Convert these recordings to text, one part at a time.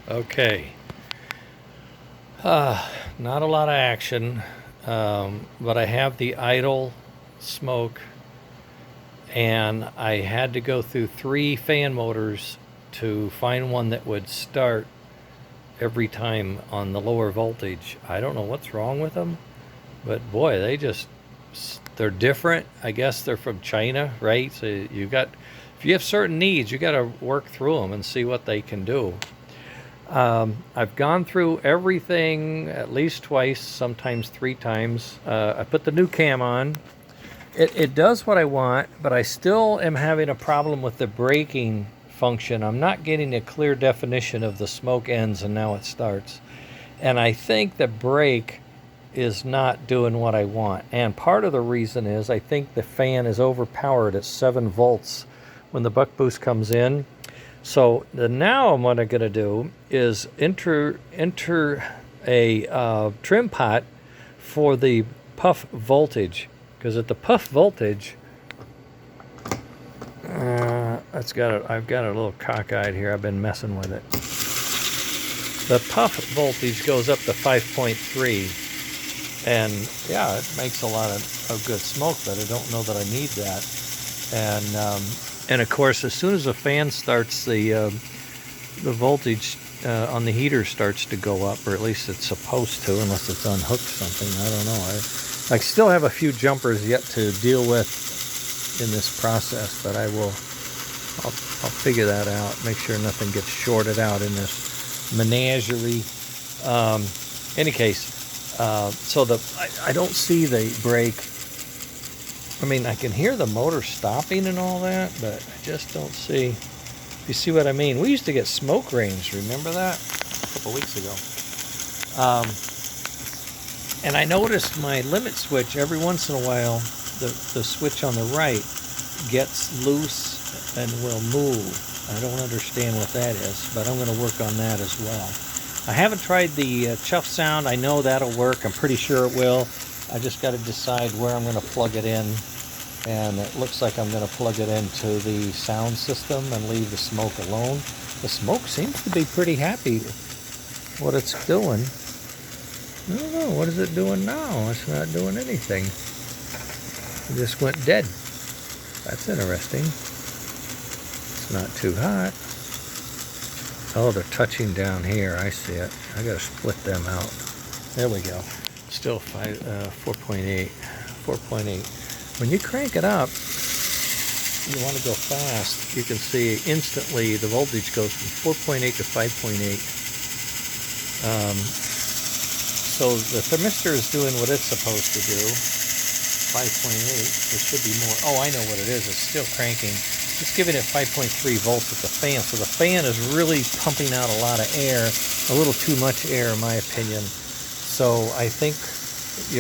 Okay. Not a lot of action, but I have the idle smoke, and I had to go through 3 fan motors to find one that would start every time on the lower voltage. I don't know what's wrong with them, but boy, they're different. I guess they're from China, right? So if you have certain needs, you got to work through them and see what they can do. I've gone through everything at least twice, sometimes 3 times. I put the new cam on. It does what I want, but I still am having a problem with the braking function. I'm not getting a clear definition of the smoke ends and now it starts. And I think the brake is not doing what I want. And part of the reason is I think the fan is overpowered at 7 volts when the buck boost comes in. So now what I'm going to do is enter a trim pot for the puff voltage, because at the puff voltage, I've got a little cockeyed here. I've been messing with it. The puff voltage goes up to 5.3, and yeah, it makes a lot of good smoke, but I don't know that I need that. And of course, as soon as the fan starts, the voltage on the heater starts to go up, or at least it's supposed to, unless it's unhooked something. I don't know. I still have a few jumpers yet to deal with in this process, but I'll figure that out. Make sure nothing gets shorted out in this menagerie. Any case, so I don't see the brake. I mean, I can hear the motor stopping and all that, but I just don't see. You see what I mean? We used to get smoke rings. Remember that? A couple weeks ago. And I noticed my limit switch, every once in a while, the switch on the right gets loose and will move. I don't understand what that is, but I'm going to work on that as well. I haven't tried the chuff sound. I know that'll work. I'm pretty sure it will. I just got to decide where I'm going to plug it in, and it looks like I'm going to plug it into the sound system and leave the smoke alone. The smoke seems to be pretty happy with what it's doing. I don't know, what is it doing now? It's not doing anything. It just went dead. That's interesting. It's not too hot. Oh, they're touching down here. I see it. I got to split them out. There we go. Still 4.8. 4.8. When you crank it up, you want to go fast, you can see instantly the voltage goes from 4.8 to 5.8. So the thermistor is doing what it's supposed to do. 5.8. There should be more. Oh, I know what it is. It's still cranking. It's giving it 5.3 volts at the fan. So the fan is really pumping out a lot of air, a little too much air in my opinion. So I think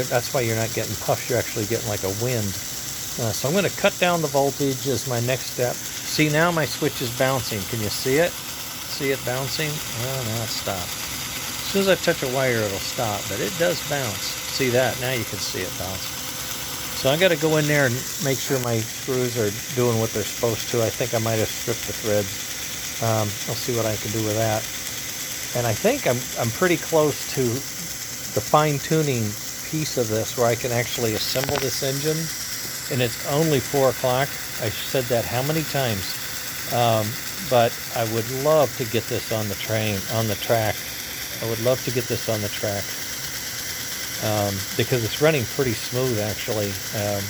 that's why you're not getting puffs. You're actually getting like a wind. So I'm going to cut down the voltage as my next step. See, now my switch is bouncing. Can you see it? See it bouncing? Oh, now it stopped. As soon as I touch a wire, it'll stop, but it does bounce. See that? Now you can see it bounce. So I got to go in there and make sure my screws are doing what they're supposed to. I think I might have stripped the threads. I'll see what I can do with that. And I think I'm pretty close to the fine-tuning piece of this where I can actually assemble this engine, and it's only 4 o'clock. I said that how many times? But I would love to get this on the track. I would love to get this on the track because it's running pretty smooth actually. I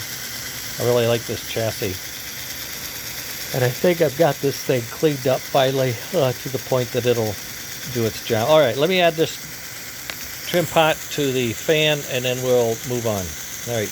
really like this chassis, and I think I've got this thing cleaned up finally to the point that it'll do its job. All right, let me add this trim pot to the fan and then we'll move on. All right.